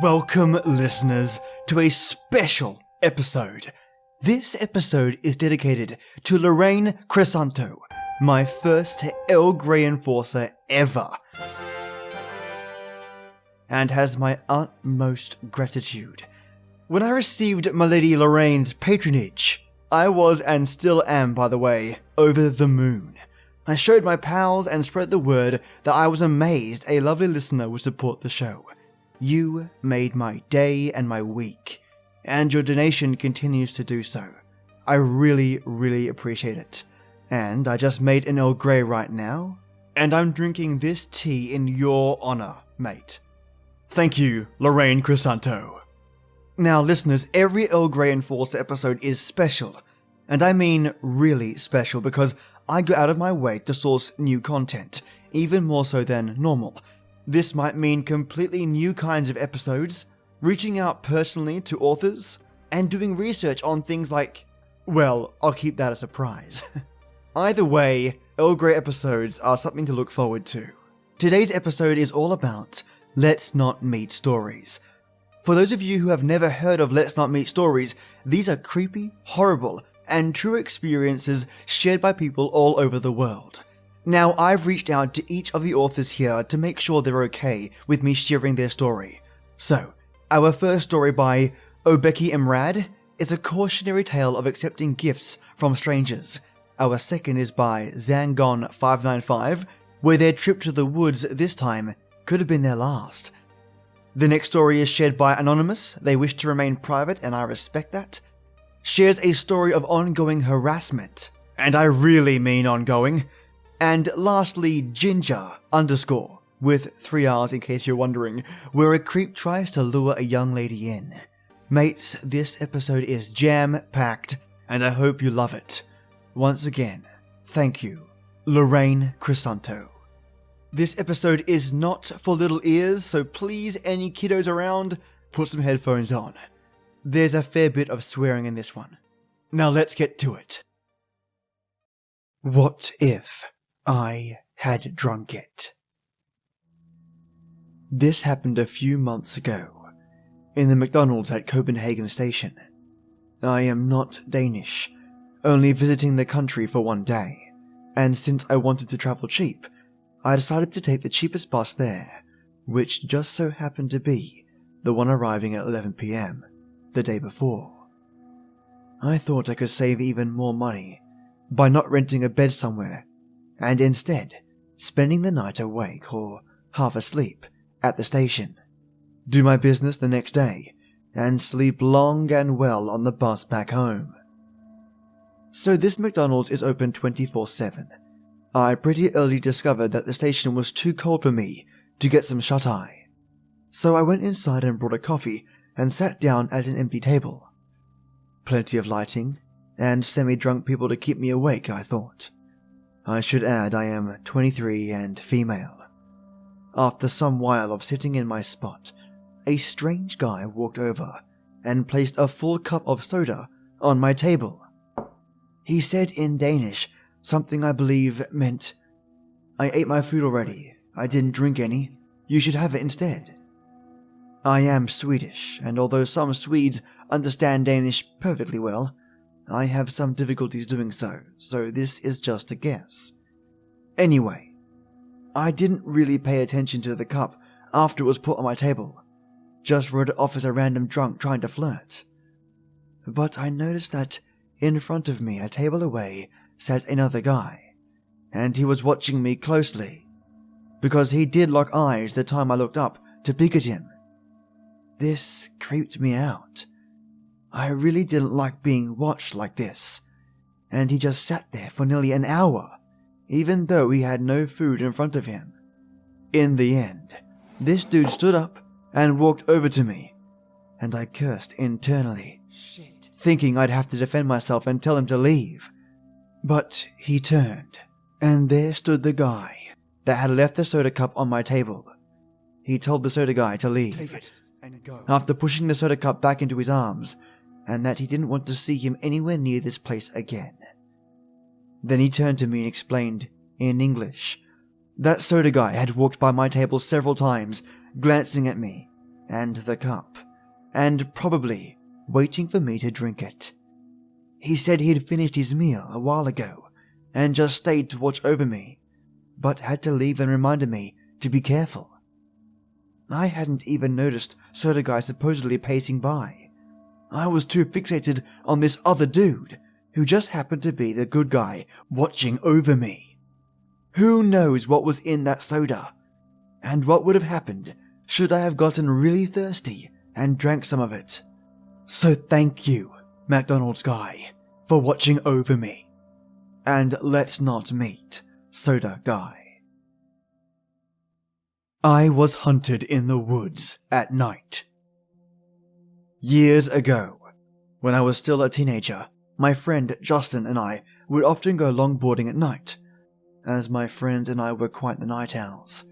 Welcome, listeners, to a special episode. This episode is dedicated to Lorraine Cresanto, my first Earl Grey enforcer ever, and has my utmost gratitude. When I received my lady Lorraine's patronage, I was, and still am by the way, over the moon. I showed my pals and spread the word that I was amazed a lovely listener would support the show. You made my day and my week, and your donation continues to do so. I really appreciate it. And I just made an Earl Grey right now, and I'm drinking this tea in your honor, mate. Thank you, Lorraine Cresanto. Now listeners, every Earl Grey Enforcer episode is special, and I mean really special because I go out of my way to source new content, even more so than normal. This might mean completely new kinds of episodes, reaching out personally to authors, and doing research on things like, well, I'll keep that a surprise. Either way, Earl Grey episodes are something to look forward to. Today's episode is all about Let's Not Meet Stories. For those of you who have never heard of Let's Not Meet Stories, these are creepy, horrible, and true experiences shared by people all over the world. Now, I've reached out to each of the authors here to make sure they're okay with me sharing their story. So, our first story by Obeki Emrad is a cautionary tale of accepting gifts from strangers. Our second is by Zangon595, where their trip to the woods this time could have been their last. The next story is shared by Anonymous. They wish to remain private, and I respect that. Shares a story of ongoing harassment, and I really mean ongoing. And lastly, Ginger _ with 3 R's in case you're wondering, where a creep tries to lure a young lady in. Mates, this episode is jam-packed, and I hope you love it. Once again, thank you, Lorraine Cresanto. This episode is not for little ears, so please, any kiddos around, put some headphones on. There's a fair bit of swearing in this one. Now let's get to it. What if I had drunk it? This happened a few months ago, in the McDonald's at Copenhagen Station. I am not Danish, only visiting the country for one day, and since I wanted to travel cheap, I decided to take the cheapest bus there, which just so happened to be the one arriving at 11 PM the day before. I thought I could save even more money by not renting a bed somewhere, and instead spending the night awake or half asleep at the station, do my business the next day, and sleep long and well on the bus back home. So this McDonald's is open 24/7. I pretty early discovered that the station was too cold for me to get some shut-eye. So I went inside and brought a coffee and sat down at an empty table. Plenty of lighting, and semi-drunk people to keep me awake, I thought. I should add I am 23 and female. After some while of sitting in my spot, a strange guy walked over and placed a full cup of soda on my table. He said in Danish something I believe meant, "I ate my food already, I didn't drink any, you should have it instead." I am Swedish, and although some Swedes understand Danish perfectly well, I have some difficulties doing so this is just a guess. Anyway, I didn't really pay attention to the cup after it was put on my table, just wrote it off as a random drunk trying to flirt. But I noticed that in front of me, a table away, sat another guy, and he was watching me closely, because he did lock eyes the time I looked up to peek at him. This creeped me out. I really didn't like being watched like this, and he just sat there for nearly an hour, even though he had no food in front of him. In the end, this dude stood up and walked over to me, and I cursed internally, thinking I'd have to defend myself and tell him to leave. But he turned, and there stood the guy, that had left the soda cup on my table. He told the soda guy to leave. Take it and go. After pushing the soda cup back into his arms, and that he didn't want to see him anywhere near this place again. Then he turned to me and explained, in English, that soda guy had walked by my table several times, glancing at me and the cup, and probably waiting for me to drink it. He said he had finished his meal a while ago and just stayed to watch over me, but had to leave and reminded me to be careful. I hadn't even noticed soda guy supposedly pacing by. I was too fixated on this other dude, who just happened to be the good guy watching over me. Who knows what was in that soda, and what would have happened should I have gotten really thirsty and drank some of it. So thank you, McDonald's guy, for watching over me. And let's not meet soda guy. I was hunted in the woods at night. Years ago, when I was still a teenager, my friend Justin and I would often go longboarding at night, as my friend and I were quite the night owls.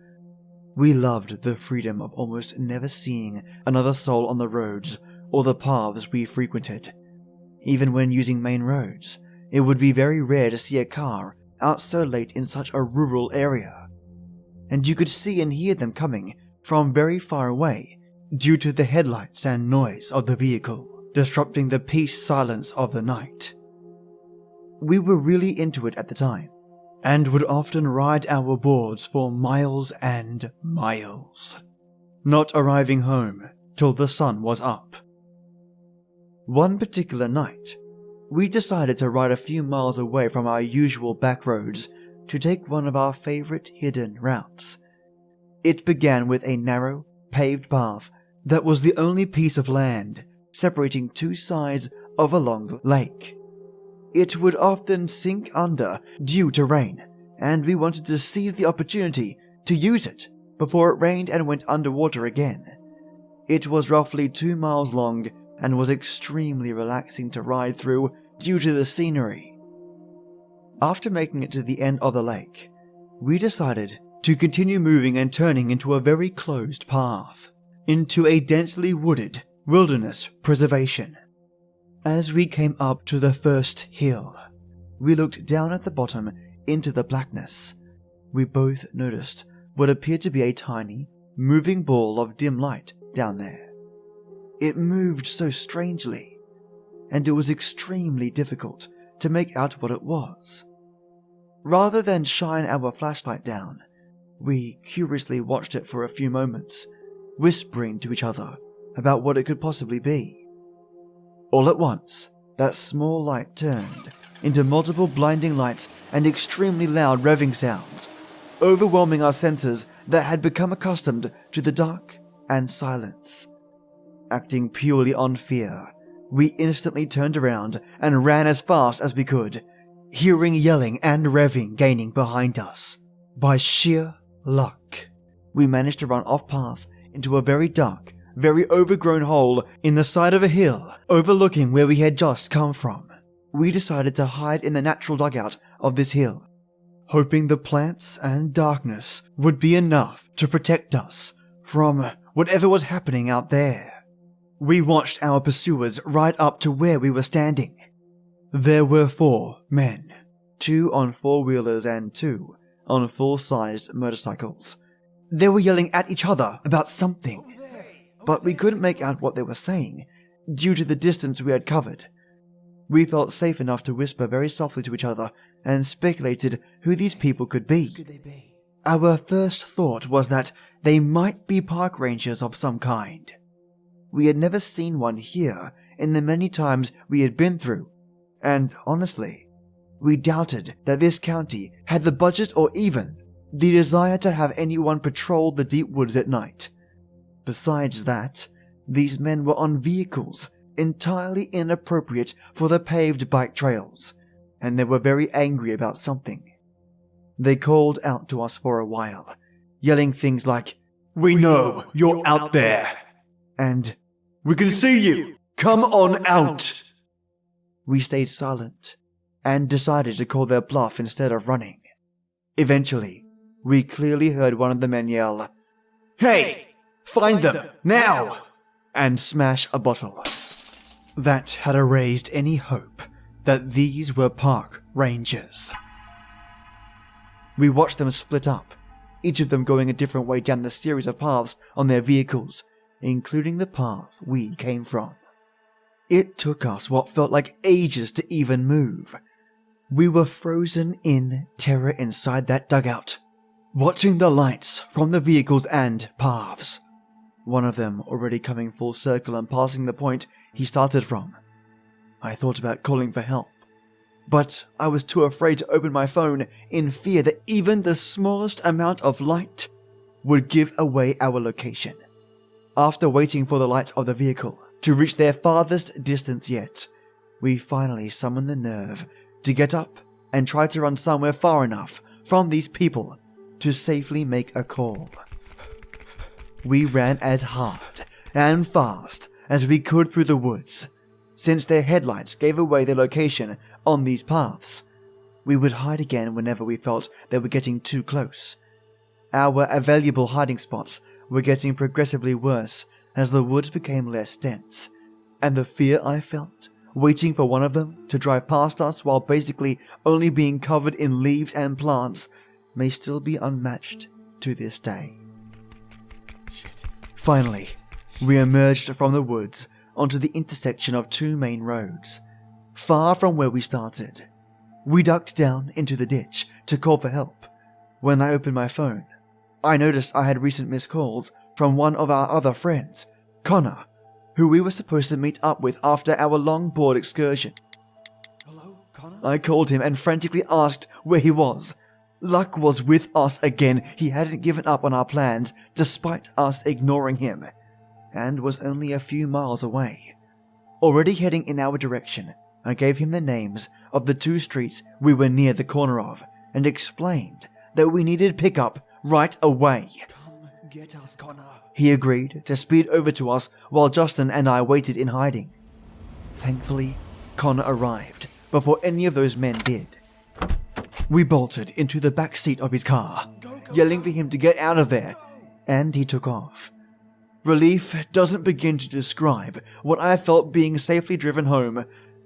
We loved the freedom of almost never seeing another soul on the roads or the paths we frequented. Even when using main roads, it would be very rare to see a car out so late in such a rural area. And you could see and hear them coming from very far away due to the headlights and noise of the vehicle, disrupting the peace silence of the night. We were really into it at the time, and would often ride our boards for miles and miles, not arriving home till the sun was up. One particular night, we decided to ride a few miles away from our usual back roads to take one of our favorite hidden routes. It began with a narrow, paved path that was the only piece of land separating two sides of a long lake. It would often sink under due to rain, and we wanted to seize the opportunity to use it before it rained and went underwater again. It was roughly 2 miles long and was extremely relaxing to ride through due to the scenery. After making it to the end of the lake, we decided to continue moving and turning into a very closed path, into a densely wooded wilderness preservation. As we came up to the first hill, we looked down at the bottom into the blackness. We both noticed what appeared to be a tiny, moving ball of dim light down there. It moved so strangely, and it was extremely difficult to make out what it was. Rather than shine our flashlight down, we curiously watched it for a few moments, whispering to each other about what it could possibly be. All at once, that small light turned into multiple blinding lights and extremely loud revving sounds, overwhelming our senses that had become accustomed to the dark and silence. Acting purely on fear, we instantly turned around and ran as fast as we could, hearing yelling and revving gaining behind us. By sheer luck, we managed to run off path into a very dark, very overgrown hole in the side of a hill overlooking where we had just come from. We decided to hide in the natural dugout of this hill, hoping the plants and darkness would be enough to protect us from whatever was happening out there. We watched our pursuers right up to where we were standing. There were 4 men, 2 on 4-wheelers and 2 on full-sized motorcycles. They were yelling at each other about something, but we couldn't make out what they were saying due to the distance we had covered. We felt safe enough to whisper very softly to each other and speculated who these people could be. Our first thought was that they might be park rangers of some kind. We had never seen one here in the many times we had been through, and honestly, we doubted that this county had the budget or even the desire to have anyone patrol the deep woods at night. Besides that, these men were on vehicles entirely inappropriate for the paved bike trails, and they were very angry about something. They called out to us for a while, yelling things like, "We know you're out there," and "We can see you! Come on out!" We stayed silent and decided to call their bluff instead of running. Eventually, we clearly heard one of the men yell, "Hey! Find them! Now!" and smash a bottle. That had erased any hope that these were park rangers. We watched them split up, each of them going a different way down the series of paths on their vehicles, including the path we came from. It took us what felt like ages to even move. We were frozen in terror inside that dugout, watching the lights from the vehicles and paths. One of them already coming full circle and passing the point he started from. I thought about calling for help, but I was too afraid to open my phone in fear that even the smallest amount of light would give away our location. After waiting for the lights of the vehicle to reach their farthest distance yet, we finally summoned the nerve to get up and try to run somewhere far enough from these people to safely make a call. We ran as hard and fast as we could through the woods. Since their headlights gave away their location on these paths, we would hide again whenever we felt they were getting too close. Our available hiding spots were getting progressively worse as the woods became less dense, and the fear I felt waiting for one of them to drive past us while basically only being covered in leaves and plants may still be unmatched to this day. Finally, we emerged from the woods onto the intersection of two main roads, far from where we started. We ducked down into the ditch to call for help. When I opened my phone, I noticed I had recent missed calls from one of our other friends, Connor, who we were supposed to meet up with after our long board excursion. "Hello, Connor?" I called him and frantically asked where he was. Luck was with us again. He hadn't given up on our plans despite us ignoring him, and was only a few miles away. Already heading in our direction, I gave him the names of the two streets we were near the corner of and explained that we needed pickup right away. "Come get us, Connor." He agreed to speed over to us while Justin and I waited in hiding. Thankfully, Connor arrived before any of those men did. We bolted into the back seat of his car, yelling for him to get out of there, and he took off. Relief doesn't begin to describe what I felt being safely driven home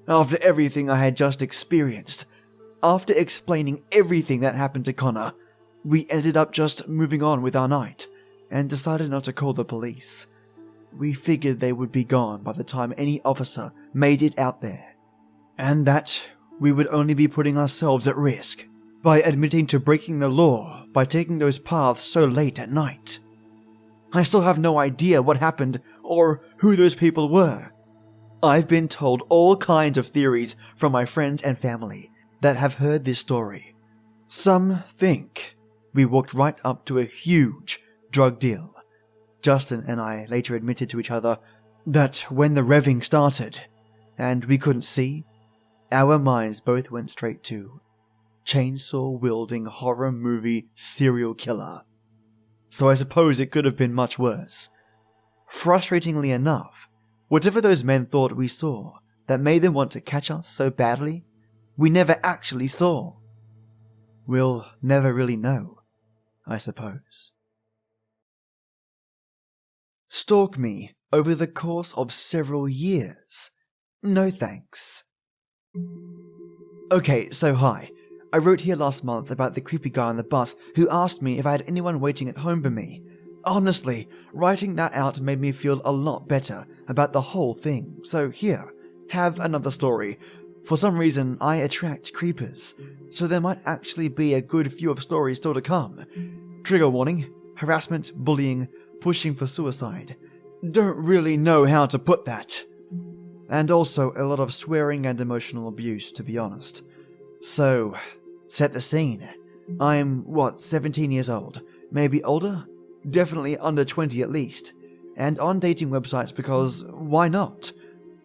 after everything I had just experienced. After explaining everything that happened to Connor, we ended up just moving on with our night and decided not to call the police. We figured they would be gone by the time any officer made it out there, and that we would only be putting ourselves at risk by admitting to breaking the law by taking those paths so late at night. I still have no idea what happened or who those people were. I've been told all kinds of theories from my friends and family that have heard this story. Some think we walked right up to a huge drug deal. Justin and I later admitted to each other that when the revving started and we couldn't see, our minds both went straight to chainsaw-wielding horror movie serial killer. So I suppose it could have been much worse. Frustratingly enough, whatever those men thought we saw that made them want to catch us so badly, we never actually saw. We'll never really know, I suppose. Stalk me over the course of several years? No thanks. Okay, so hi. I wrote here last month about the creepy guy on the bus who asked me if I had anyone waiting at home for me. Honestly, writing that out made me feel a lot better about the whole thing, so here, have another story. For some reason, I attract creepers, so there might actually be a good few of stories still to come. Trigger warning: harassment, bullying, pushing for suicide. Don't really know how to put that. And also a lot of swearing and emotional abuse, to be honest. So, set the scene. I'm, 17 years old? Maybe older? Definitely under 20 at least. And on dating websites because, why not?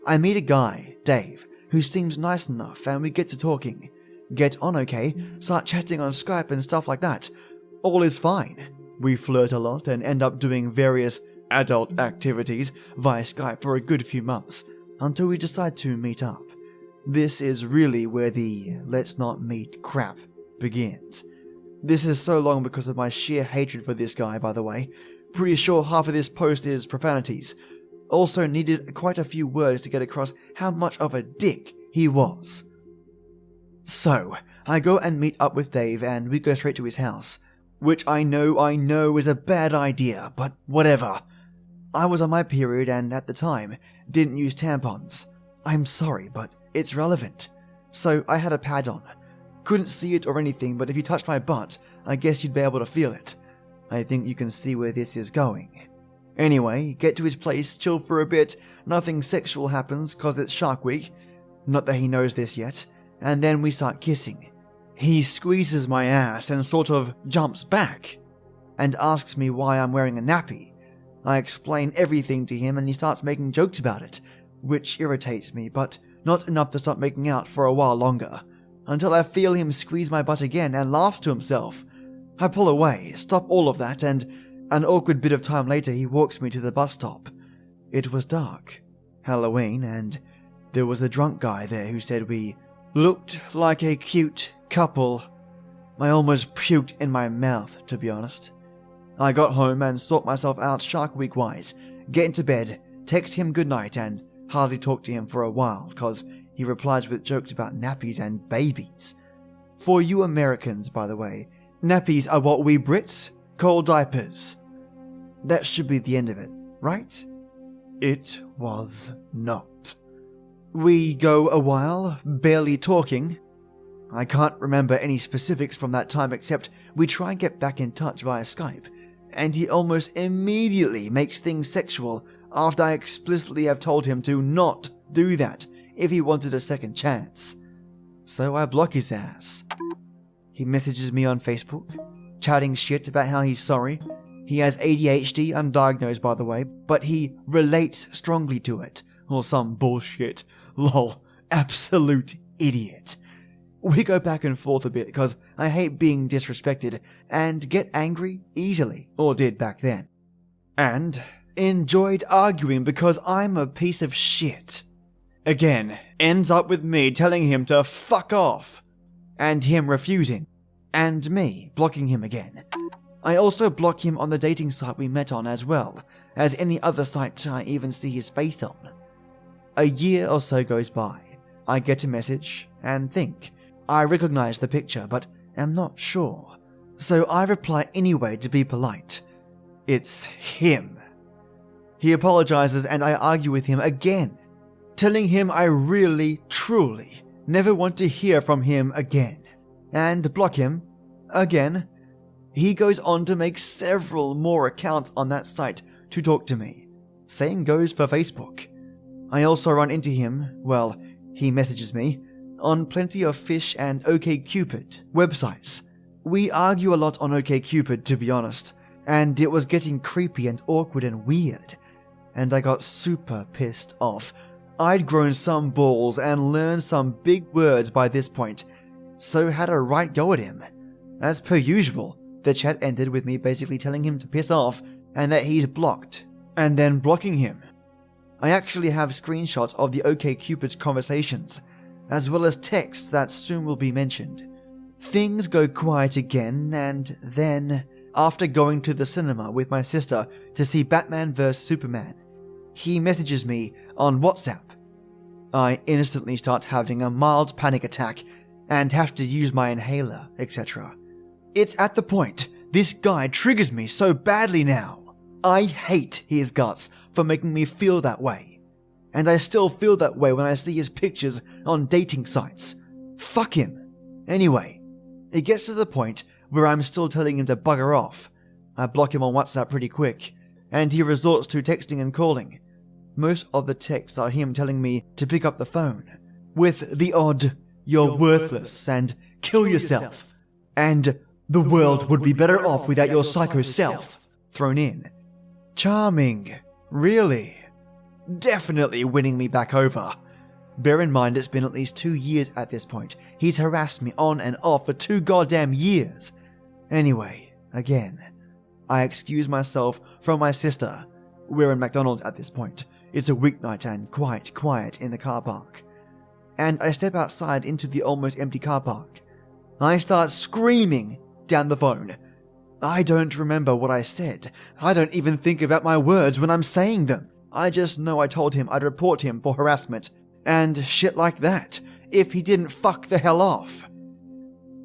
I meet a guy, Dave, who seems nice enough and we get to talking. Get on okay, start chatting on Skype and stuff like that. All is fine. We flirt a lot and end up doing various adult activities via Skype for a good few months, until we decide to meet up. This is really where the let's not meet crap begins. This is so long because of my sheer hatred for this guy, by the way. Pretty sure half of this post is profanities. Also needed quite a few words to get across how much of a dick he was. So, I go and meet up with Dave and we go straight to his house. Which I know is a bad idea, but whatever. I was on my period and at the time, didn't use tampons. I'm sorry, but it's relevant. So I had a pad on. Couldn't see it or anything, but if you touched my butt, I guess you'd be able to feel it. I think you can see where this is going. Anyway, get to his place, chill for a bit, nothing sexual happens cause it's Shark Week. Not that he knows this yet. And then we start kissing. He squeezes my ass and sort of jumps back and asks me why I'm wearing a nappy. I explain everything to him and he starts making jokes about it, which irritates me, but not enough to stop making out for a while longer, until I feel him squeeze my butt again and laugh to himself. I pull away, stop all of that, and an awkward bit of time later he walks me to the bus stop. It was dark, Halloween, and there was a drunk guy there who said we looked like a cute couple. I almost puked in my mouth, to be honest. I got home and sort myself out Shark Week wise, get into bed, text him goodnight, and hardly talk to him for a while, cause he replies with jokes about nappies and babies. For you Americans, by the way, nappies are what we Brits call diapers. That should be the end of it, right? It was not. We go a while, barely talking. I can't remember any specifics from that time except we try and get back in touch via Skype, and he almost immediately makes things sexual after I explicitly have told him to not do that if he wanted a second chance. So I block his ass. He messages me on Facebook, chatting shit about how he's sorry. He has ADHD, undiagnosed by the way, but he relates strongly to it, or some bullshit. Lol, absolute idiot. We go back and forth a bit because I hate being disrespected and get angry easily, or did back then. And enjoyed arguing because I'm a piece of shit. Again, ends up with me telling him to fuck off, and him refusing, and me blocking him again. I also block him on the dating site we met on as well as any other site I even see his face on. A year or so goes by. I get a message and think I recognize the picture but am not sure. So I reply anyway to be polite. It's him. He apologizes and I argue with him again, telling him I really, truly never want to hear from him again, and block him again. He goes on to make several more accounts on that site to talk to me. Same goes for Facebook. I also run into him, well, he messages me, on plenty of Fish and OkCupid websites. We argue a lot on OkCupid, to be honest, and it was getting creepy and awkward and weird, and I got super pissed off. I'd grown some balls and learned some big words by this point, so had a right go at him. As per usual, the chat ended with me basically telling him to piss off and that he's blocked, and then blocking him. I actually have screenshots of the OkCupid's conversations, as well as texts that soon will be mentioned. Things go quiet again, and then, after going to the cinema with my sister to see Batman vs Superman, he messages me on WhatsApp. I instantly start having a mild panic attack and have to use my inhaler, etc. It's at the point this guy triggers me so badly now. I hate his guts for making me feel that way. And I still feel that way when I see his pictures on dating sites. Fuck him. Anyway, it gets to the point where I'm still telling him to bugger off. I block him on WhatsApp pretty quick, and he resorts to texting and calling. Most of the texts are him telling me to pick up the phone, with the odd, "You're worthless," and "Kill yourself," and "The world would be better off without your psycho self" thrown in. Charming. Really. Definitely winning me back over. Bear in mind it's been at least 2 years at this point. He's harassed me on and off for 2 goddamn years. Anyway, again, I excuse myself from my sister. We're in McDonald's at this point. It's a weeknight and quite quiet in the car park. And I step outside into the almost empty car park. I start screaming down the phone. I don't remember what I said. I don't even think about my words when I'm saying them. I just know I told him I'd report him for harassment and shit like that if he didn't fuck the hell off.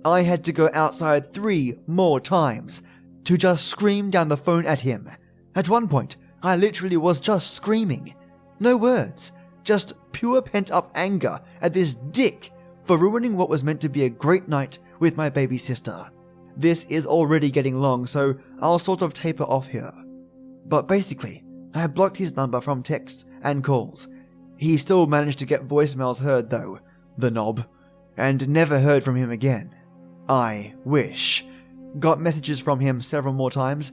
I had to go outside 3 more times to just scream down the phone at him. At one point, I literally was just screaming. No words, just pure pent-up anger at this dick for ruining what was meant to be a great night with my baby sister. This is already getting long, so I'll sort of taper off here. But basically, I blocked his number from texts and calls. He still managed to get voicemails heard though, the knob, and never heard from him again. I wish. Got messages from him several more times,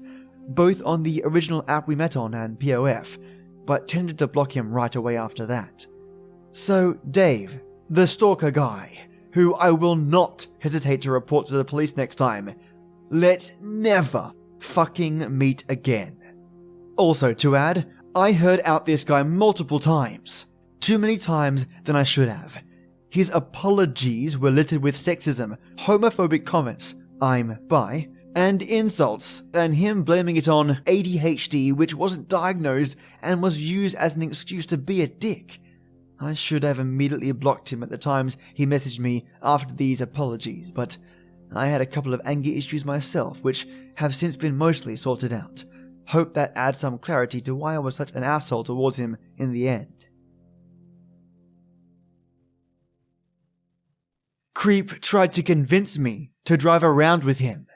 both on the original app we met on and POF, but tended to block him right away after that. So Dave, the stalker guy, who I will not hesitate to report to the police next time, let's never fucking meet again. Also to add, I heard out this guy multiple times. Too many times than I should have. His apologies were littered with sexism, homophobic comments, I'm bi, and insults, and him blaming it on ADHD, which wasn't diagnosed and was used as an excuse to be a dick. I should have immediately blocked him at the times he messaged me after these apologies, but I had a couple of anger issues myself, which have since been mostly sorted out. Hope that adds some clarity to why I was such an asshole towards him in the end. Creep tried to convince me to drive around with him.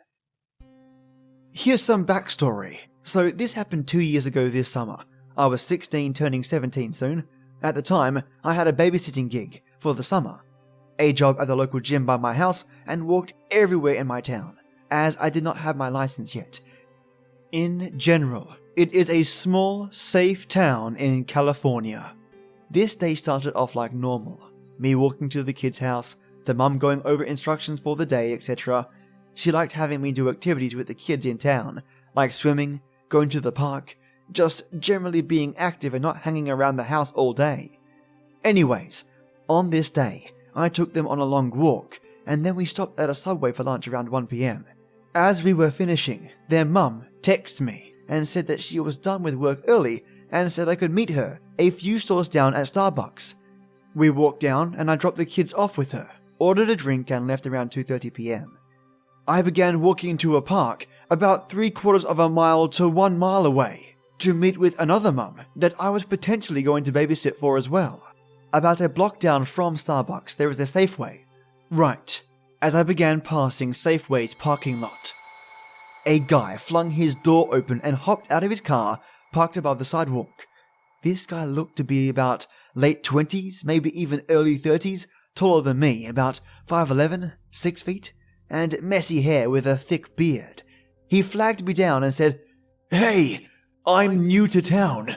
Here's some backstory. So this happened 2 years ago this summer. I was 16, turning 17 soon. At the time, I had a babysitting gig for the summer, a job at the local gym by my house, and walked everywhere in my town, as I did not have my license yet. In general, it is a small, safe town in California. This day started off like normal. Me walking to the kid's house, the mum going over instructions for the day, etc. She liked having me do activities with the kids in town, like swimming, going to the park, just generally being active and not hanging around the house all day. Anyways, on this day, I took them on a long walk, and then we stopped at a Subway for lunch around 1 PM. As we were finishing, their mum texted me and said that she was done with work early and said I could meet her a few stores down at Starbucks. We walked down and I dropped the kids off with her, ordered a drink and left around 2:30 PM. I began walking to a park about 3/4 of a mile to 1 mile away to meet with another mum that I was potentially going to babysit for as well. About a block down from Starbucks there is a Safeway. Right, as I began passing Safeway's parking lot, a guy flung his door open and hopped out of his car parked above the sidewalk. This guy looked to be about late 20s, maybe even early 30s, taller than me, about 5'11", 6 feet, and messy hair with a thick beard. He flagged me down and said, "Hey, I'm new to town."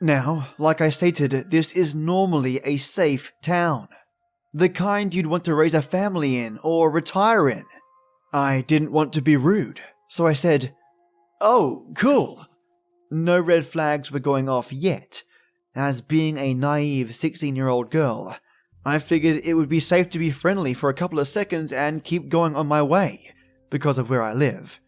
Now, like I stated, this is normally a safe town. The kind you'd want to raise a family in or retire in. I didn't want to be rude, so I said, "Oh, cool." No red flags were going off yet. As being a naive 16-year-old girl, I figured it would be safe to be friendly for a couple of seconds and keep going on my way, because of where I live.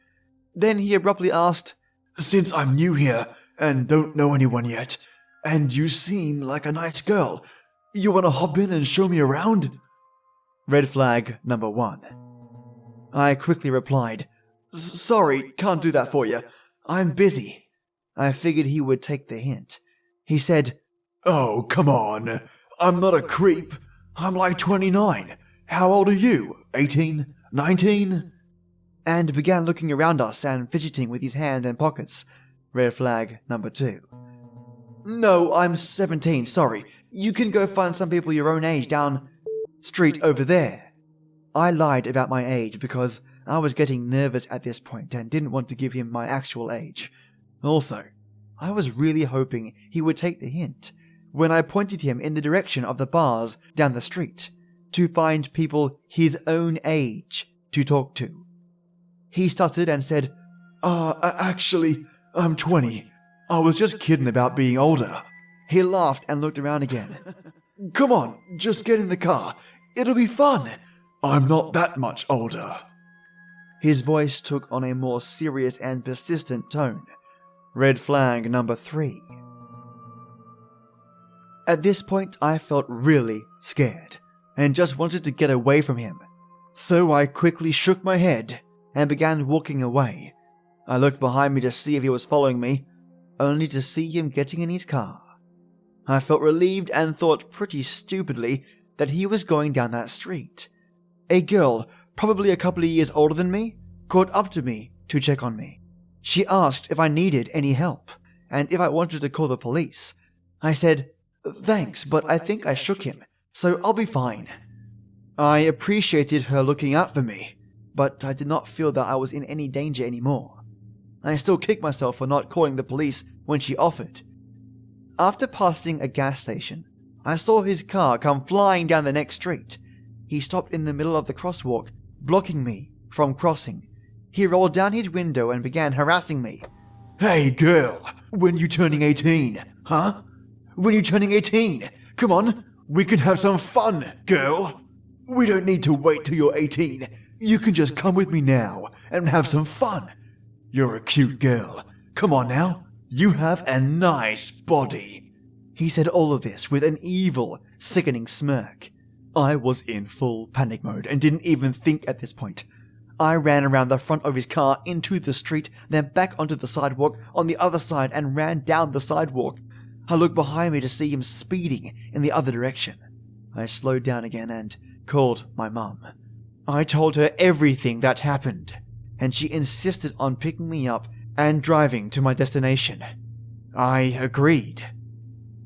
Then he abruptly asked, "Since I'm new here and don't know anyone yet, and you seem like a nice girl, you wanna hop in and show me around?" Red flag number 1. I quickly replied, "Sorry, can't do that for you. I'm busy." I figured he would take the hint. He said, "Oh, come on. I'm not a creep. I'm like 29. How old are you? 18? 19? And began looking around us and fidgeting with his hand and pockets. Red flag number 2. "No, I'm 17, sorry. You can go find some people your own age down street over there." I lied about my age because I was getting nervous at this point and didn't want to give him my actual age. Also, I was really hoping he would take the hint when I pointed him in the direction of the bars down the street to find people his own age to talk to. He stuttered and said, Actually, I'm 20. I was just kidding about being older." He laughed and looked around again. "Come on, just get in the car. It'll be fun. I'm not that much older." His voice took on a more serious and persistent tone. Red flag number 3. At this point, I felt really scared and just wanted to get away from him. So I quickly shook my head and began walking away. I looked behind me to see if he was following me, only to see him getting in his car. I felt relieved and thought pretty stupidly that he was going down that street. A girl, probably a couple of years older than me, caught up to me to check on me. She asked if I needed any help and if I wanted to call the police. I said, "Thanks, but I think I shook him, so I'll be fine." I appreciated her looking out for me, but I did not feel that I was in any danger anymore. I still kicked myself for not calling the police when she offered. After passing a gas station, I saw his car come flying down the next street. He stopped in the middle of the crosswalk, blocking me from crossing. He rolled down his window and began harassing me. "Hey girl, when you turning 18, huh? When you turning 18? Come on, we can have some fun, girl. We don't need to wait till you're 18. You can just come with me now and have some fun. You're a cute girl. Come on now. You have a nice body." He said all of this with an evil, sickening smirk. I was in full panic mode and didn't even think at this point. I ran around the front of his car into the street, then back onto the sidewalk on the other side and ran down the sidewalk. I looked behind me to see him speeding in the other direction. I slowed down again and called my mum. I told her everything that happened, and she insisted on picking me up and driving to my destination. I agreed.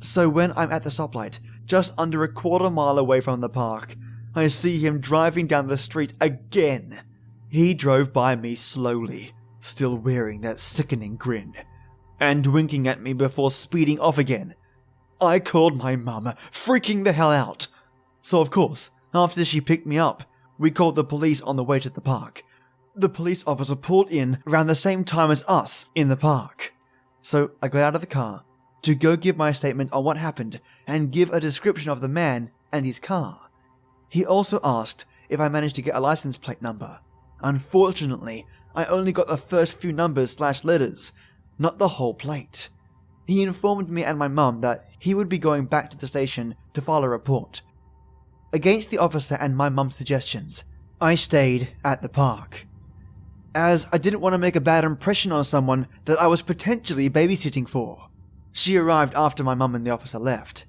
So when I'm at the stoplight, just under a quarter mile away from the park, I see him driving down the street again. He drove by me slowly, still wearing that sickening grin, and winking at me before speeding off again. I called my mum, freaking the hell out. So of course, after she picked me up, we called the police on the way to the park. The police officer pulled in around the same time as us in the park. So I got out of the car to go give my statement on what happened and give a description of the man and his car. He also asked if I managed to get a license plate number. Unfortunately, I only got the first few numbers/letters, not the whole plate. He informed me and my mum that he would be going back to the station to file a report. Against the officer and my mum's suggestions, I stayed at the park, as I didn't want to make a bad impression on someone that I was potentially babysitting for. She arrived after my mum and the officer left.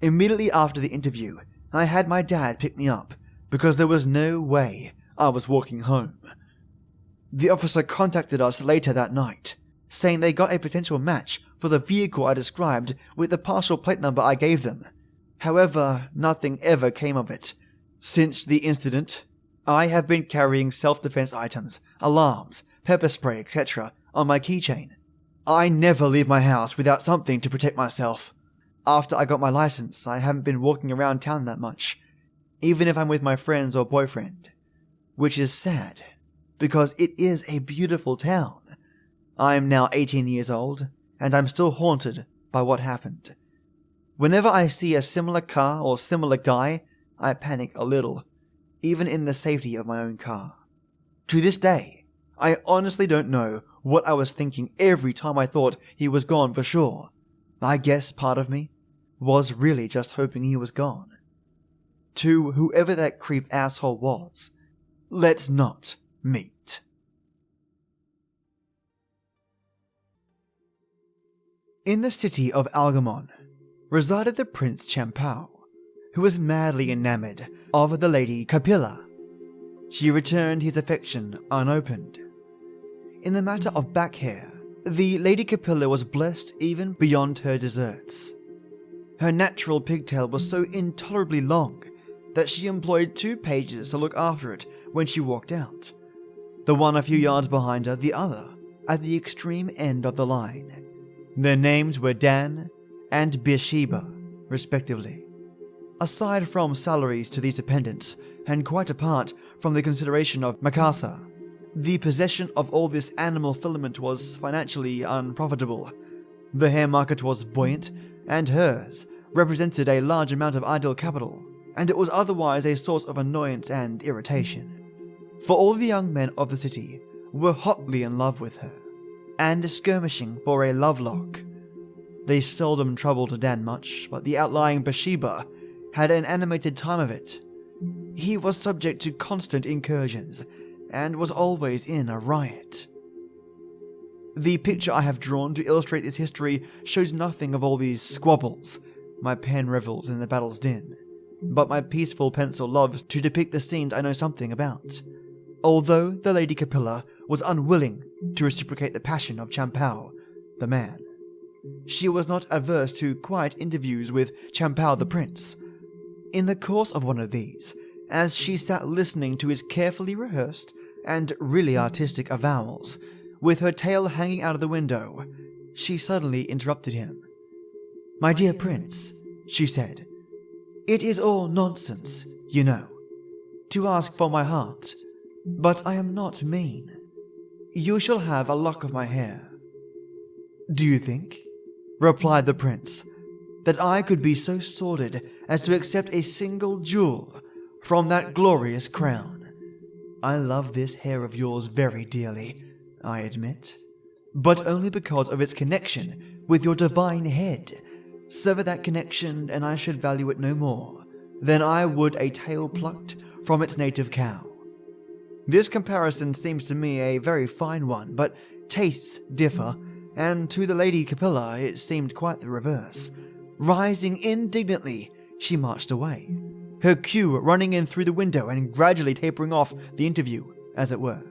Immediately after the interview, I had my dad pick me up because there was no way I was walking home. The officer contacted us later that night, saying they got a potential match for the vehicle I described with the partial plate number I gave them. However, nothing ever came of it. Since the incident, I have been carrying self-defense items, alarms, pepper spray, etc. on my keychain. I never leave my house without something to protect myself. After I got my license, I haven't been walking around town that much, even if I'm with my friends or boyfriend. Which is sad, because it is a beautiful town. I'm now 18 years old, and I'm still haunted by what happened. Whenever I see a similar car or similar guy, I panic a little, even in the safety of my own car. To this day, I honestly don't know what I was thinking every time I thought he was gone for sure. I guess part of me was really just hoping he was gone. To whoever that creep asshole was, let's not meet. In the city of Algamon resided the Prince Champao, who was madly enamored of the Lady Capilla. She returned his affection unopened. In the matter of back hair, the Lady Capilla was blessed even beyond her deserts. Her natural pigtail was so intolerably long that she employed 2 pages to look after it when she walked out, the one a few yards behind her, the other at the extreme end of the line. Their names were Dan and Beersheba, respectively. Aside from salaries to these dependents, and quite apart from the consideration of Mikasa, the possession of all this animal filament was financially unprofitable. The hair market was buoyant, and hers represented a large amount of idle capital, and it was otherwise a source of annoyance and irritation. for all the young men of the city were hotly in love with her, and skirmishing for a lovelock. They seldom troubled Dan much, but the outlying Bathsheba had an animated time of it. He was subject to constant incursions, and was always in a riot. The picture I have drawn to illustrate this history shows nothing of all these squabbles. My pen revels in the battle's din, but my peaceful pencil loves to depict the scenes I know something about. Although the Lady Capilla was unwilling to reciprocate the passion of Champao, the man, she was not averse to quiet interviews with Champao the prince. In the course of one of these, as she sat listening to his carefully rehearsed and really artistic avowals, with her tail hanging out of the window, she suddenly interrupted him. "My dear prince," she said, "it is all nonsense, you know, to ask for my heart, but I am not mean. You shall have a lock of my hair." "Do you think," replied the prince, "that I could be so sordid as to accept a single jewel from that glorious crown? I love this hair of yours very dearly, I admit, but only because of its connection with your divine head. Sever that connection, and I should value it no more than I would a tail plucked from its native cow." This comparison seems to me a very fine one, but tastes differ, and to the Lady Capilla it seemed quite the reverse. Rising indignantly, she marched away, her queue running in through the window and gradually tapering off the interview, as it were.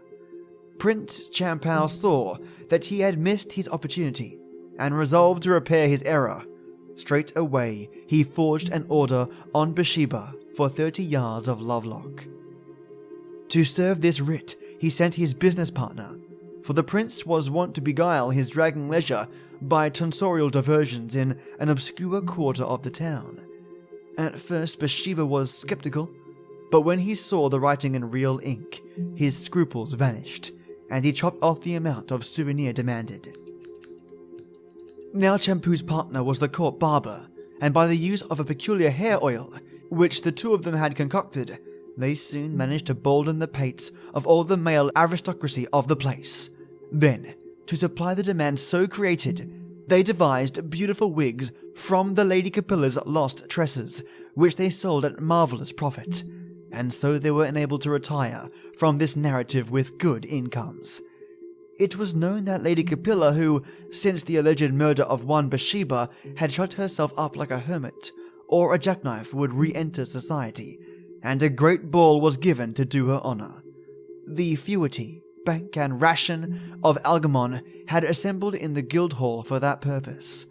Prince Champao saw that he had missed his opportunity, and resolved to repair his error. Straight away he forged an order on Bathsheba for 30 yards of lovelock. To serve this writ, he sent his business partner, for the prince was wont to beguile his dragging leisure by tonsorial diversions in an obscure quarter of the town. At first Bathsheba was skeptical, but when he saw the writing in real ink, his scruples vanished, and he chopped off the amount of souvenir demanded. Now Champoo's partner was the court barber, and by the use of a peculiar hair oil, which the two of them had concocted, they soon managed to bolden the pates of all the male aristocracy of the place. Then, to supply the demand so created, they devised beautiful wigs from the Lady Capilla's lost tresses, which they sold at marvellous profit, and so they were enabled to retire from this narrative with good incomes. It was known that Lady Capilla, who, since the alleged murder of one Bathsheba, had shut herself up like a hermit or a jackknife, would re-enter society, and a great ball was given to do her honour. The feuity, bank and ration of Algernon had assembled in the Guildhall for that purpose.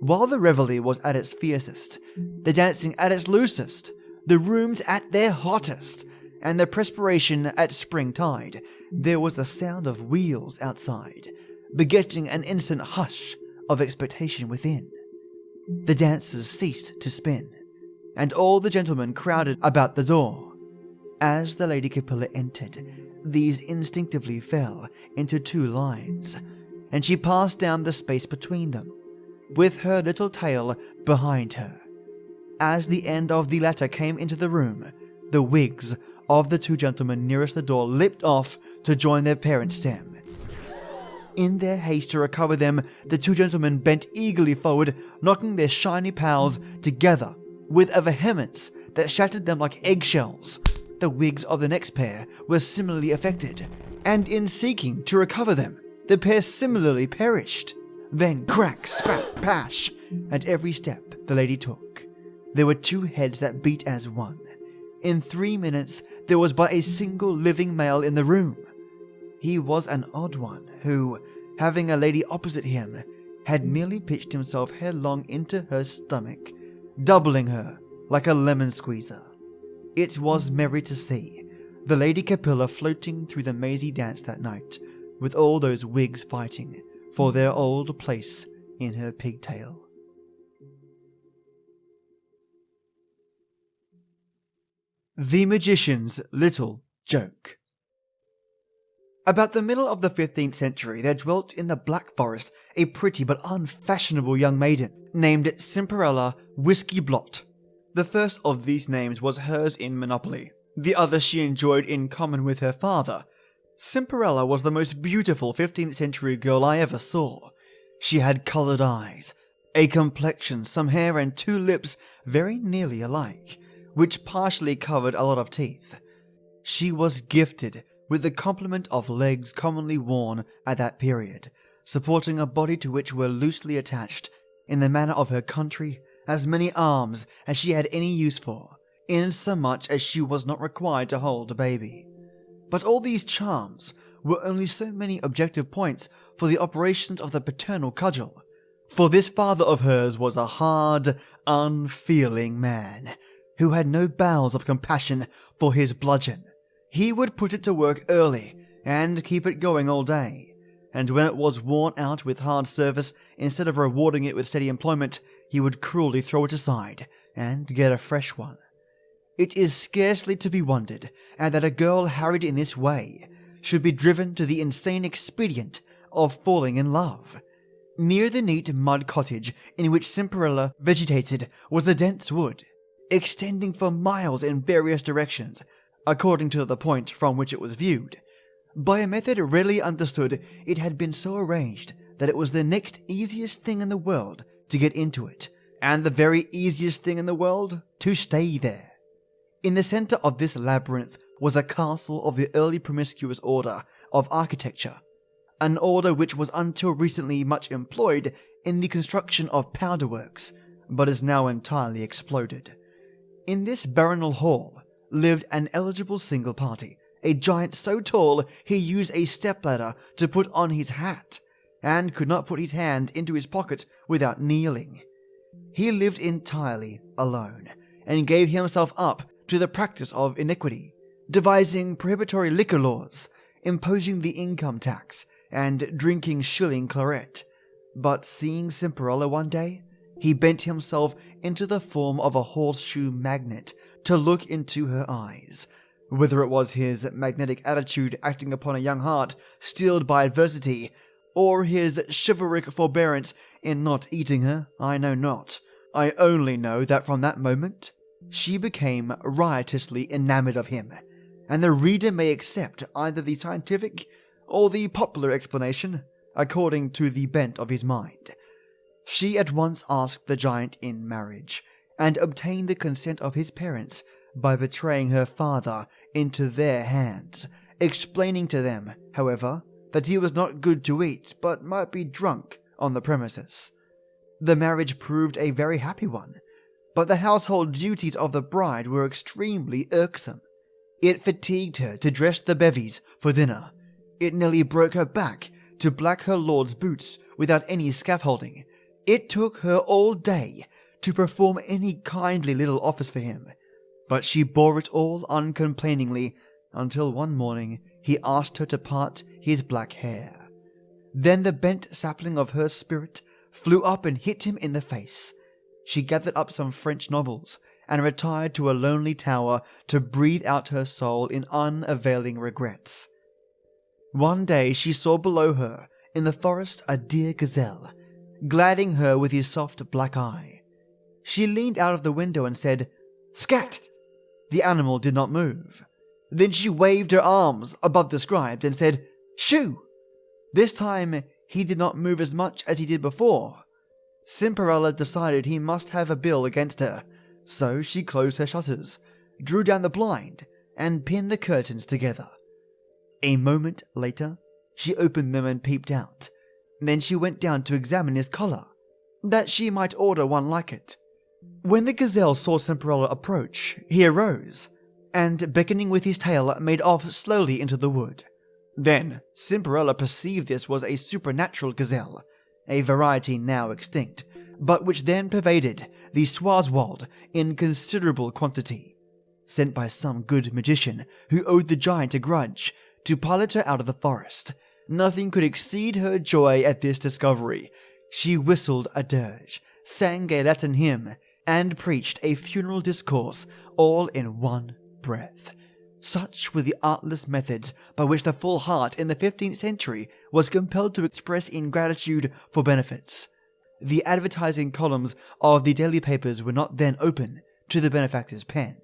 While the revelry was at its fiercest, the dancing at its loosest, the rooms at their hottest, and the perspiration at spring tide, there was the sound of wheels outside, begetting an instant hush of expectation within. The dancers ceased to spin, and all the gentlemen crowded about the door. As the Lady Capilla entered, these instinctively fell into two lines, and she passed down the space between them, with her little tail behind her. As the end of the latter came into the room, the wigs of the two gentlemen nearest the door leapt off to join their parent stem. In their haste to recover them, the two gentlemen bent eagerly forward, knocking their shiny pals together with a vehemence that shattered them like eggshells. The wigs of the next pair were similarly affected, and in seeking to recover them, the pair similarly perished. Then crack, spat, pash, at every step the lady took. There were two heads that beat as one. In 3 minutes, there was but a single living male in the room. He was an odd one, who, having a lady opposite him, had merely pitched himself headlong into her stomach, doubling her like a lemon squeezer. It was merry to see the Lady Capilla floating through the mazy dance that night, with all those wigs fighting for their old place in her pigtail. The Magician's Little Joke. About the middle of the 15th century, there dwelt in the Black Forest a pretty but unfashionable young maiden named Simperella Whiskey Blot. The first of these names was hers in monopoly. The other she enjoyed in common with her father. Cinderella was the most beautiful 15th century girl I ever saw. She had coloured eyes, a complexion, some hair and 2 lips very nearly alike, which partially covered a lot of teeth. She was gifted with the complement of legs commonly worn at that period, supporting a body to which were loosely attached, in the manner of her country, as many arms as she had any use for, insomuch as she was not required to hold a baby. But all these charms were only so many objective points for the operations of the paternal cudgel, for this father of hers was a hard, unfeeling man, who had no bowels of compassion for his bludgeon. He would put it to work early, and keep it going all day, and when it was worn out with hard service, instead of rewarding it with steady employment, he would cruelly throw it aside, and get a fresh one. It is scarcely to be wondered at that a girl harried in this way should be driven to the insane expedient of falling in love. Near the neat mud cottage in which Cinderella vegetated was a dense wood, extending for miles in various directions, according to the point from which it was viewed. By a method readily understood, it had been so arranged that it was the next easiest thing in the world to get into it, and the very easiest thing in the world to stay there. In the centre of this labyrinth was a castle of the early promiscuous order of architecture, an order which was until recently much employed in the construction of powder works, but is now entirely exploded. In this baronial hall lived an eligible single party, a giant so tall he used a stepladder to put on his hat, and could not put his hand into his pocket without kneeling. He lived entirely alone, and gave himself up to the practice of iniquity, devising prohibitory liquor laws, imposing the income tax, and drinking shilling claret. But seeing Cinderella one day, he bent himself into the form of a horseshoe magnet to look into her eyes. Whether it was his magnetic attitude acting upon a young heart steeled by adversity, or his chivalric forbearance in not eating her, I know not. I only know that from that moment, she became riotously enamored of him, and the reader may accept either the scientific or the popular explanation, according to the bent of his mind. She at once asked the giant in marriage, and obtained the consent of his parents by betraying her father into their hands, explaining to them, however, that he was not good to eat, but might be drunk on the premises. The marriage proved a very happy one, but the household duties of the bride were extremely irksome. It fatigued her to dress the bevies for dinner. It nearly broke her back to black her lord's boots without any scaffolding. It took her all day to perform any kindly little office for him, but she bore it all uncomplainingly until one morning he asked her to part his black hair. Then the bent sapling of her spirit flew up and hit him in the face. She gathered up some French novels and retired to a lonely tower to breathe out her soul in unavailing regrets. One day she saw below her in the forest a deer gazelle, gladding her with his soft black eye. She leaned out of the window and said, "Scat!" The animal did not move. Then she waved her arms above the scribes and said, "Shoo!" This time he did not move as much as he did before. Cinderella decided he must have a bill against her, so she closed her shutters, drew down the blind, and pinned the curtains together. A moment later, she opened them and peeped out. Then she went down to examine his collar, that she might order one like it. When the gazelle saw Cinderella approach, he arose, and beckoning with his tail, made off slowly into the wood. Then Cinderella perceived this was a supernatural gazelle, a variety now extinct, but which then pervaded the Schwarzwald in considerable quantity, sent by some good magician who owed the giant a grudge to pilot her out of the forest. Nothing could exceed her joy at this discovery. She whistled a dirge, sang a Latin hymn, and preached a funeral discourse all in one breath. Such were the artless methods by which the full heart in the 15th century was compelled to express ingratitude for benefits. The advertising columns of the daily papers were not then open to the benefactor's pen.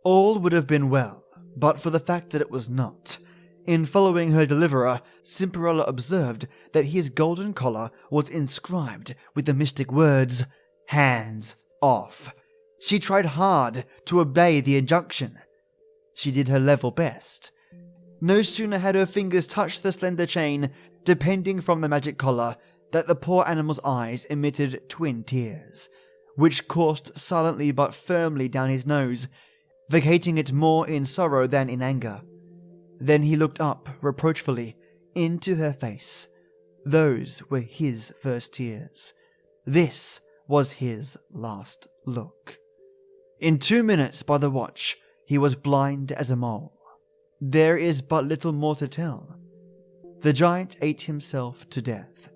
All would have been well, but for the fact that it was not. In following her deliverer, Simperella observed that his golden collar was inscribed with the mystic words, "Hands off." She tried hard to obey the injunction. She did her level best. No sooner had her fingers touched the slender chain, depending from the magic collar, that the poor animal's eyes emitted twin tears, which coursed silently but firmly down his nose, vacating it more in sorrow than in anger. Then he looked up reproachfully into her face. Those were his first tears. This was his last look. In 2 minutes by the watch, he was blind as a mole. There is but little more to tell. The giant ate himself to death.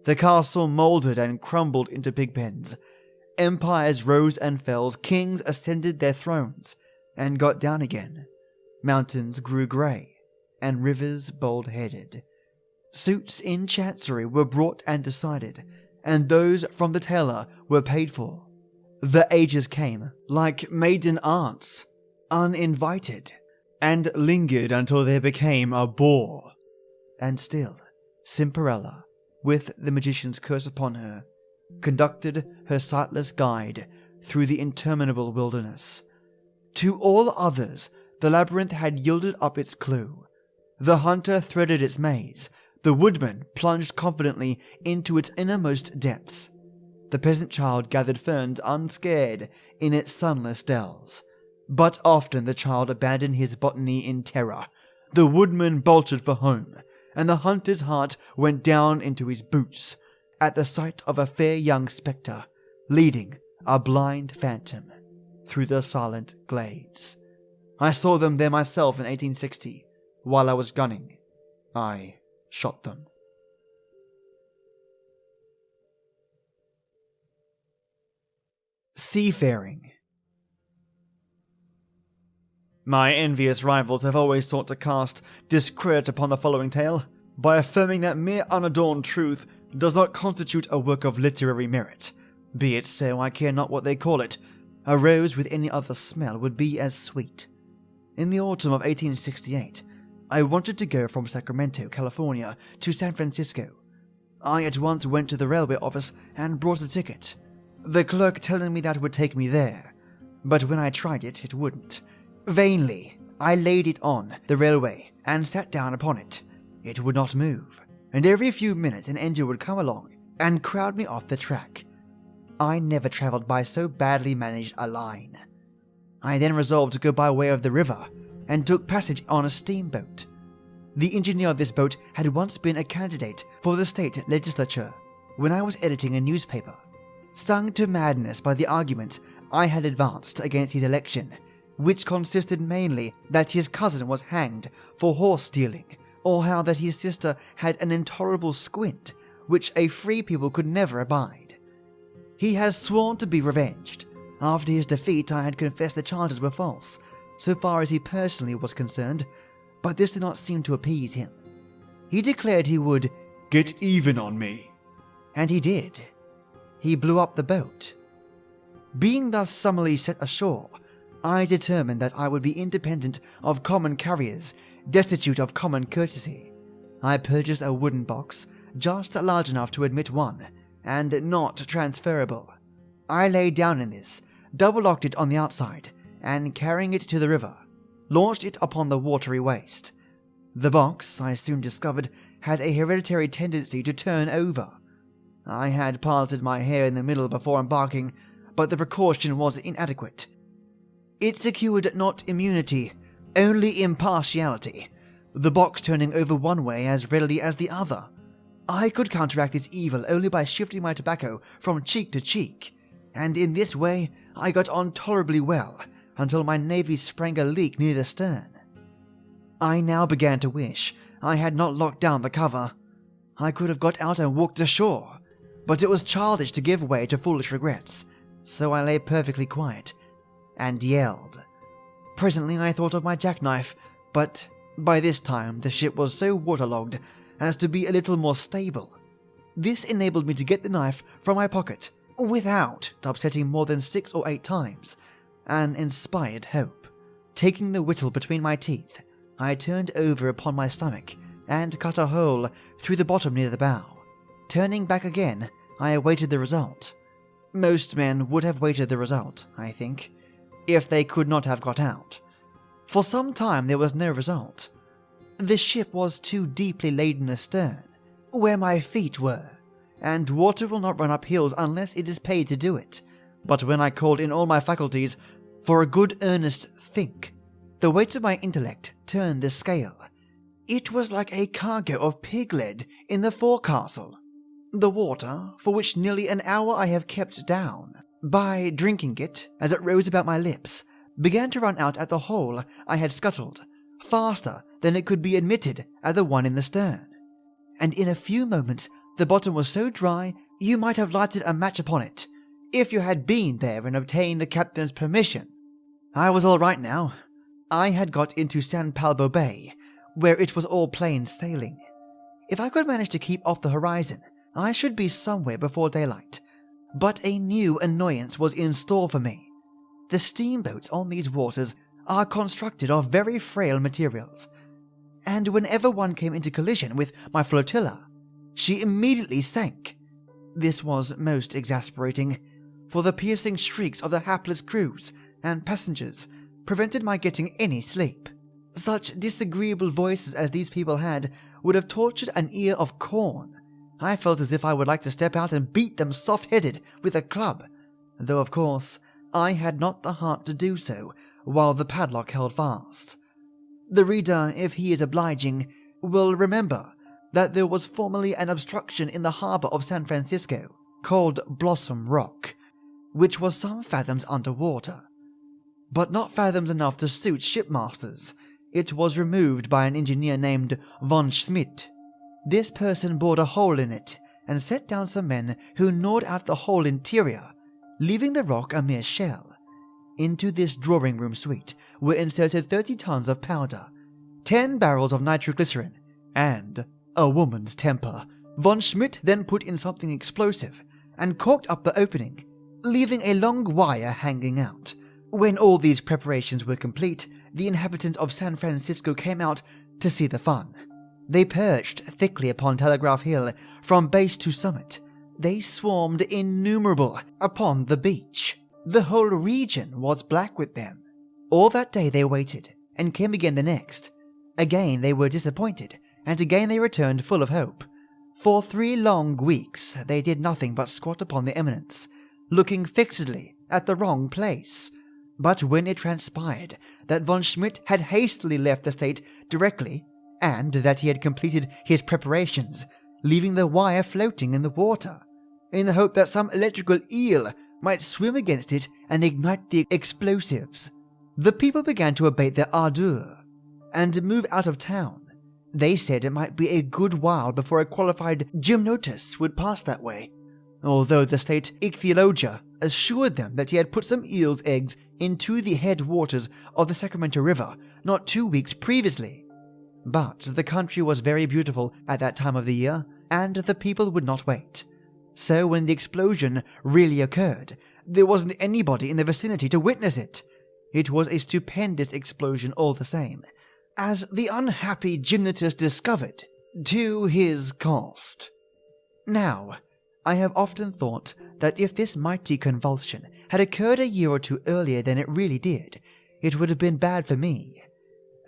The castle mouldered and crumbled into pigpens. Empires rose and fell, kings ascended their thrones and got down again. Mountains grew grey, and rivers bald-headed. Suits in chancery were brought and decided, and those from the tailor were paid for. The ages came, like maiden aunts, uninvited, and lingered until they became a bore. And still, Simperella, with the magician's curse upon her, conducted her sightless guide through the interminable wilderness. To all others, the labyrinth had yielded up its clue. The hunter threaded its maze. The woodman plunged confidently into its innermost depths. The peasant child gathered ferns unscared in its sunless dells. But often the child abandoned his botany in terror. The woodman bolted for home, and the hunter's heart went down into his boots at the sight of a fair young spectre leading a blind phantom through the silent glades. I saw them there myself in 1860, while I was gunning. I shot them. Seafaring. My envious rivals have always sought to cast discredit upon the following tale by affirming that mere unadorned truth does not constitute a work of literary merit. Be it so, I care not what they call it. A rose with any other smell would be as sweet. In the autumn of 1868, I wanted to go from Sacramento, California, to San Francisco. I at once went to the railway office and bought a ticket, the clerk telling me that it would take me there, but when I tried it, it wouldn't. Vainly, I laid it on the railway and sat down upon it. It would not move, and every few minutes an engine would come along and crowd me off the track. I never travelled by so badly managed a line. I then resolved to go by way of the river, and took passage on a steamboat. The engineer of this boat had once been a candidate for the state legislature when I was editing a newspaper. Stung to madness by the arguments I had advanced against his election, which consisted mainly that his cousin was hanged for horse stealing, or how that his sister had an intolerable squint which a free people could never abide. He has sworn to be revenged. After his defeat, I had confessed the charges were false, so far as he personally was concerned, but this did not seem to appease him. He declared he would get even on me. And he did. He blew up the boat. Being thus summarily set ashore, I determined that I would be independent of common carriers, destitute of common courtesy. I purchased a wooden box, just large enough to admit one, and not transferable. I lay down in this, double-locked it on the outside, and carrying it to the river, launched it upon the watery waste. The box, I soon discovered, had a hereditary tendency to turn over. I had parted my hair in the middle before embarking, but the precaution was inadequate. It secured not immunity, only impartiality, the box turning over one way as readily as the other. I could counteract this evil only by shifting my tobacco from cheek to cheek, and in this way I got on tolerably well, until my navy sprang a leak near the stern. I now began to wish I had not locked down the cover. I could have got out and walked ashore, but it was childish to give way to foolish regrets, so I lay perfectly quiet and yelled. Presently I thought of my jackknife, but by this time the ship was so waterlogged as to be a little more stable. This enabled me to get the knife from my pocket without upsetting more than 6 or 8 times, an inspired hope. Taking the whittle between my teeth, I turned over upon my stomach and cut a hole through the bottom near the bow. Turning back again, I awaited the result. Most men would have waited the result, I think, if they could not have got out. For some time there was no result. The ship was too deeply laden astern, where my feet were, and water will not run up hills unless it is paid to do it. But when I called in all my faculties for a good earnest think, the weights of my intellect turned the scale. It was like a cargo of pig lead in the forecastle. The water, for which nearly an hour I have kept down, by drinking it as it rose about my lips, began to run out at the hole I had scuttled, faster than it could be admitted at the one in the stern. And in a few moments the bottom was so dry you might have lighted a match upon it, if you had been there and obtained the captain's permission. I was all right now. I had got into San Palbo Bay, where it was all plain sailing. If I could manage to keep off the horizon, I should be somewhere before daylight. But a new annoyance was in store for me. The steamboats on these waters are constructed of very frail materials, and whenever one came into collision with my flotilla, she immediately sank. This was most exasperating, for the piercing shrieks of the hapless crews and passengers prevented my getting any sleep. Such disagreeable voices as these people had would have tortured an ear of corn. I felt as if I would like to step out and beat them soft-headed with a club, though of course I had not the heart to do so while the padlock held fast. The reader, if he is obliging, will remember that there was formerly an obstruction in the harbour of San Francisco called Blossom Rock, which was some fathoms under water, but not fathoms enough to suit shipmasters. It was removed by an engineer named von Schmidt. This person bored a hole in it and set down some men who gnawed out the whole interior, leaving the rock a mere shell. Into this drawing-room suite were inserted 30 tons of powder, 10 barrels of nitroglycerin, and a woman's temper. Von Schmidt then put in something explosive and corked up the opening, leaving a long wire hanging out. When all these preparations were complete, the inhabitants of San Francisco came out to see the fun. They perched thickly upon Telegraph Hill from base to summit. They swarmed innumerable upon the beach. The whole region was black with them. All that day they waited, and came again the next. Again they were disappointed, and again they returned full of hope. For 3 long weeks they did nothing but squat upon the eminence, looking fixedly at the wrong place. But when it transpired that von Schmidt had hastily left the state directly, and that he had completed his preparations, leaving the wire floating in the water, in the hope that some electrical eel might swim against it and ignite the explosives, the people began to abate their ardor and move out of town. They said it might be a good while before a qualified gymnotus would pass that way, although the state ichthyologia assured them that he had put some eel's eggs into the headwaters of the Sacramento River not 2 weeks previously. But the country was very beautiful at that time of the year, and the people would not wait. So when the explosion really occurred, there wasn't anybody in the vicinity to witness it. It was a stupendous explosion all the same, as the unhappy gymnotus discovered, to his cost. Now, I have often thought that if this mighty convulsion had occurred a year or 2 earlier than it really did, it would have been bad for me.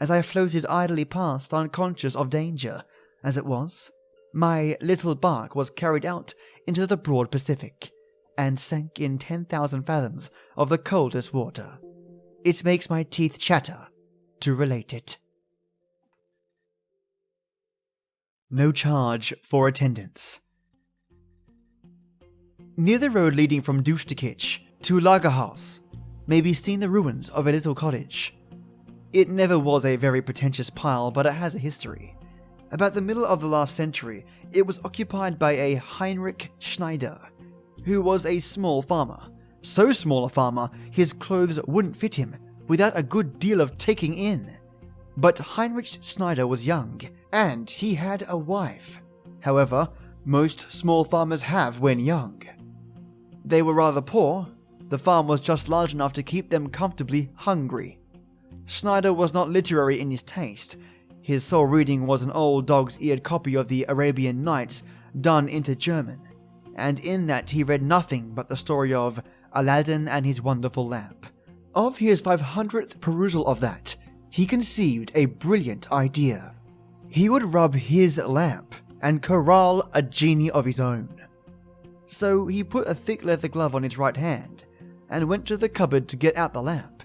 As I floated idly past, unconscious of danger, as it was, my little bark was carried out into the broad Pacific, and sank in 10,000 fathoms of the coldest water. It makes my teeth chatter to relate it. No charge for attendance. Near the road leading from Dustekitch to Lagerhaus may be seen the ruins of a little cottage. It never was a very pretentious pile, but it has a history. About the middle of the last century, it was occupied by a Heinrich Schneider, who was a small farmer. So small a farmer, his clothes wouldn't fit him without a good deal of taking in. But Heinrich Schneider was young, and he had a wife. However, most small farmers have when young. They were rather poor. The farm was just large enough to keep them comfortably hungry. Schneider was not literary in his taste. His sole reading was an old dog's-eared copy of the Arabian Nights done into German, and in that he read nothing but the story of Aladdin and his wonderful lamp. Of his 500th perusal of that, he conceived a brilliant idea. He would rub his lamp and corral a genie of his own. So he put a thick leather glove on his right hand and went to the cupboard to get out the lamp.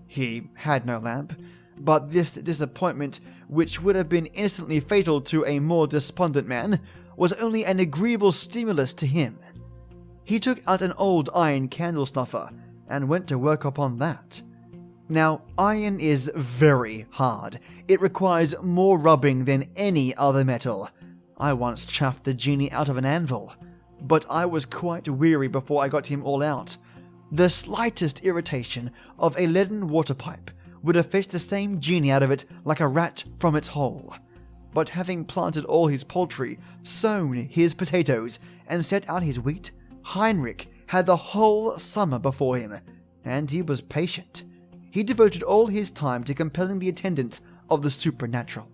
He had no lamp, but this disappointment, which would have been instantly fatal to a more despondent man, was only an agreeable stimulus to him. He took out an old iron candle snuffer and went to work upon that. Now, iron is very hard. It requires more rubbing than any other metal. I once chaffed the genie out of an anvil, but I was quite weary before I got him all out. The slightest irritation of a leaden water pipe would have fetched the same genie out of it like a rat from its hole. But having planted all his poultry, sown his potatoes, and set out his wheat, Heinrich had the whole summer before him, and he was patient. He devoted all his time to compelling the attendance of the supernatural.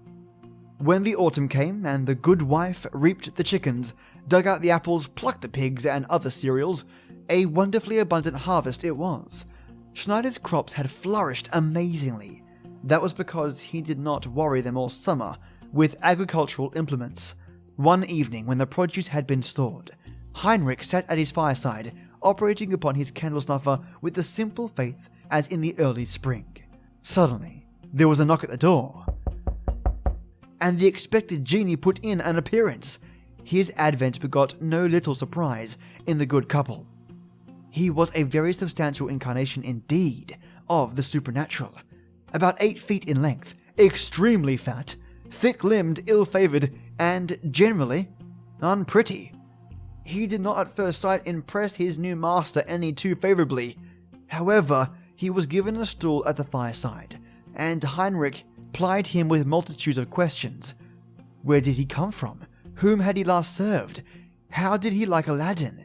When the autumn came and the good wife reaped the chickens, dug out the apples, plucked the pigs and other cereals, a wonderfully abundant harvest it was. Schneider's crops had flourished amazingly. That was because he did not worry them all summer with agricultural implements. One evening, when the produce had been stored, Heinrich sat at his fireside, operating upon his candle snuffer with the simple faith as in the early spring. Suddenly, there was a knock at the door, and the expected genie put in an appearance. His advent begot no little surprise in the good couple. He was a very substantial incarnation indeed of the supernatural, about 8 feet in length, extremely fat, thick-limbed, ill-favoured, and generally unpretty. He did not at first sight impress his new master any too favourably. However, he was given a stool at the fireside, and Heinrich plied him with multitudes of questions. Where did he come from? Whom had he last served? How did he like Aladdin?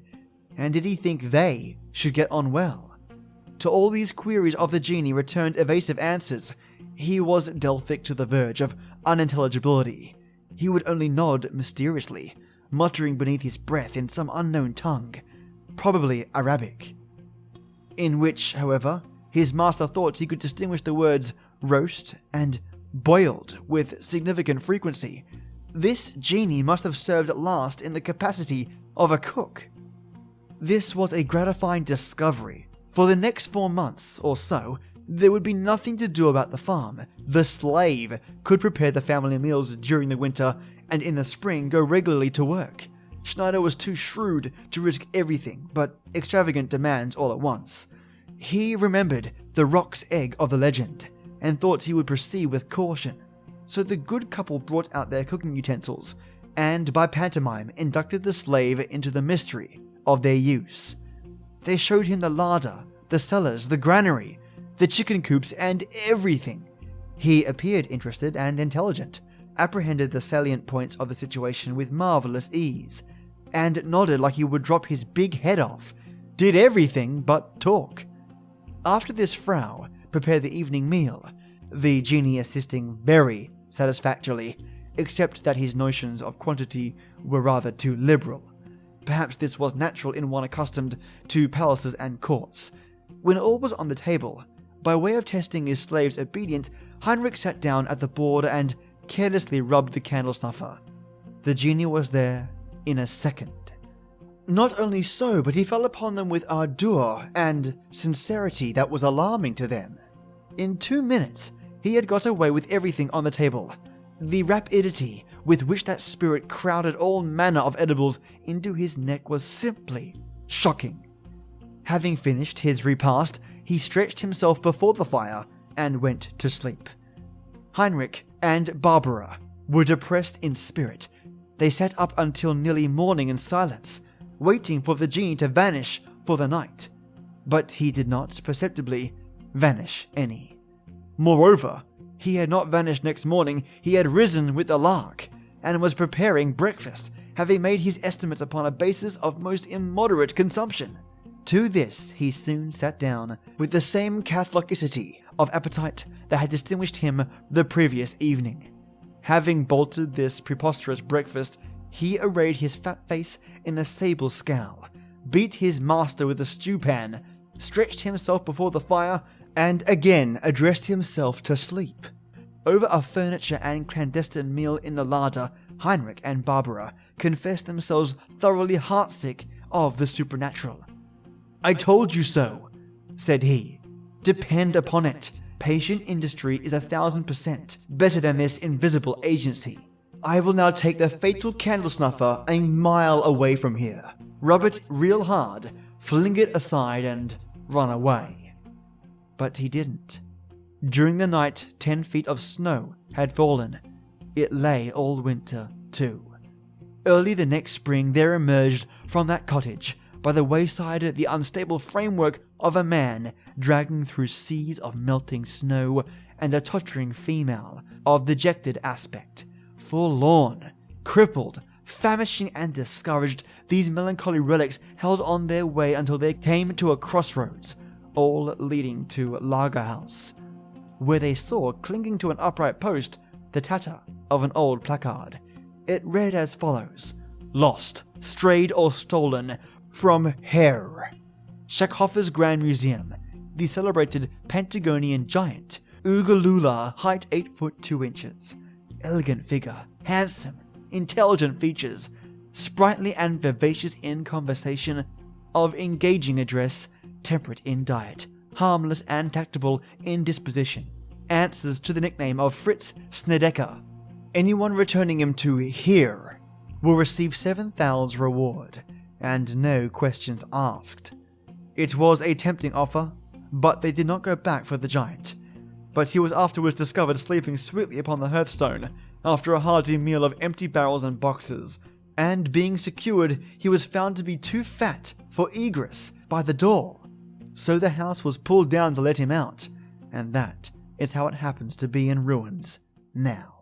And did he think they should get on well? To all these queries of the genie returned evasive answers. He was Delphic to the verge of unintelligibility. He would only nod mysteriously, muttering beneath his breath in some unknown tongue, probably Arabic, in which, however, his master thought he could distinguish the words roast and boiled with significant frequency. This genie must have served at last in the capacity of a cook. This was a gratifying discovery. For the next 4 months or so, there would be nothing to do about the farm. The slave could prepare the family meals during the winter, and in the spring go regularly to work. Schneider was too shrewd to risk everything but extravagant demands all at once. He remembered the roc's egg of the legend, and thought he would proceed with caution. So the good couple brought out their cooking utensils, and by pantomime inducted the slave into the mystery of their use. They showed him the larder, the cellars, the granary, the chicken coops, and everything. He appeared interested and intelligent, apprehended the salient points of the situation with marvelous ease, and nodded like he would drop his big head off, did everything but talk. After this, Frau prepared the evening meal, the genie assisting very satisfactorily, except that his notions of quantity were rather too liberal. Perhaps this was natural in one accustomed to palaces and courts. When all was on the table, by way of testing his slave's obedience, Heinrich sat down at the board and carelessly rubbed the candle snuffer. The genie was there in a second. Not only so, but he fell upon them with ardour and sincerity that was alarming to them. In 2 minutes, he had got away with everything on the table. The rapidity with which that spirit crowded all manner of edibles into his neck was simply shocking. Having finished his repast, he stretched himself before the fire and went to sleep. Heinrich and Barbara were depressed in spirit. They sat up until nearly morning in silence, waiting for the genie to vanish for the night. But he did not perceptibly vanish any. Moreover, he had not vanished next morning. He had risen with the lark, and was preparing breakfast, having made his estimates upon a basis of most immoderate consumption. To this he soon sat down, with the same catholicity of appetite that had distinguished him the previous evening. Having bolted this preposterous breakfast, he arrayed his fat face in a sable scowl, beat his master with a stew pan, stretched himself before the fire, and again addressed himself to sleep. Over a furniture and clandestine meal in the larder, Heinrich and Barbara confessed themselves thoroughly heartsick of the supernatural. "I told you so," said he. "Depend upon it, patient industry is 1,000% better than this invisible agency. I will now take the fatal candle snuffer a mile away from here, rub it real hard, fling it aside, and run away." But he didn't. During the night, 10 feet of snow had fallen. It lay all winter, too. Early the next spring, there emerged from that cottage, by the wayside, the unstable framework of a man dragging through seas of melting snow, and a tottering female of dejected aspect. Forlorn, crippled, famishing and discouraged, these melancholy relics held on their way until they came to a crossroads, all leading to Lagerhaus, where they saw, clinging to an upright post, the tatter of an old placard. It read as follows: "Lost, strayed or stolen from Herr, Schackhoffer's Grand Museum, the celebrated Pentagonian giant, Ugalula, height 8 foot 2 inches, elegant figure, handsome, intelligent features, sprightly and vivacious in conversation, of engaging address, temperate in diet, harmless and tactable in disposition, answers to the nickname of Fritz Snedeker. Anyone returning him to here will receive 7,000 reward, and no questions asked." It was a tempting offer, but they did not go back for the giant. But he was afterwards discovered sleeping sweetly upon the hearthstone, after a hearty meal of empty barrels and boxes, and being secured, he was found to be too fat for egress by the door. So the house was pulled down to let him out, and that is how it happens to be in ruins now.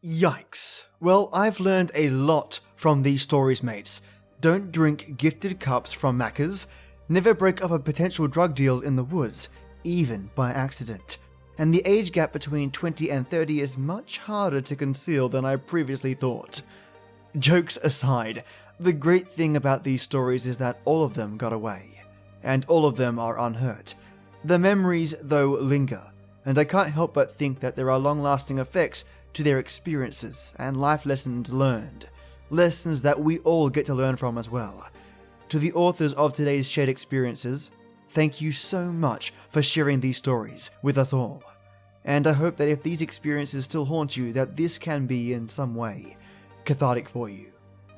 Yikes. Well, I've learned a lot from these stories, mates. Don't drink gifted cups from Macca's. Never break up a potential drug deal in the woods, even by accident. And the age gap between 20 and 30 is much harder to conceal than I previously thought. Jokes aside, the great thing about these stories is that all of them got away, and all of them are unhurt. The memories, though, linger, and I can't help but think that there are long-lasting effects to their experiences and life lessons learned. Lessons that we all get to learn from as well. To the authors of today's shared experiences, thank you so much for sharing these stories with us all. And I hope that if these experiences still haunt you, that this can be, in some way, cathartic for you.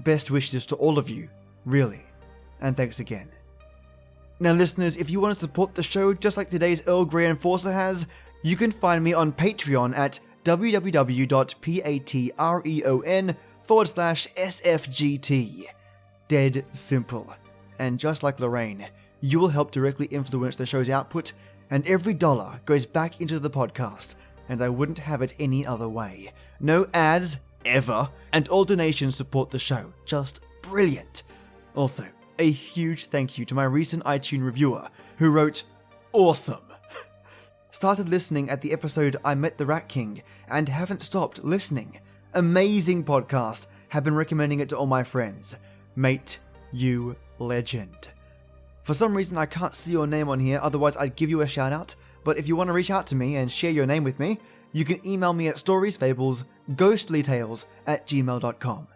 Best wishes to all of you, really. And thanks again. Now listeners, if you want to support the show just like today's Earl Grey Enforcer has, you can find me on Patreon at www.patreon.com/SFGT. Dead simple. And just like Lorraine, you will help directly influence the show's output, and every dollar goes back into the podcast, and I wouldn't have it any other way. No ads, ever, and all donations support the show. Just brilliant. Also, a huge thank you to my recent iTunes reviewer, who wrote, "Awesome." Started listening at the episode I Met the Rat King, and haven't stopped listening. Amazing podcast. Have been recommending it to all my friends. Mate, you legend. For some reason I can't see your name on here, otherwise I'd give you a shout out, but if you want to reach out to me and share your name with me, you can email me at storiesfablesghostlytales@gmail.com.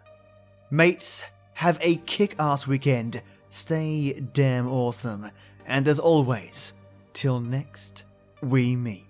Mates, have a kick-ass weekend, stay damn awesome, and as always, till next we meet.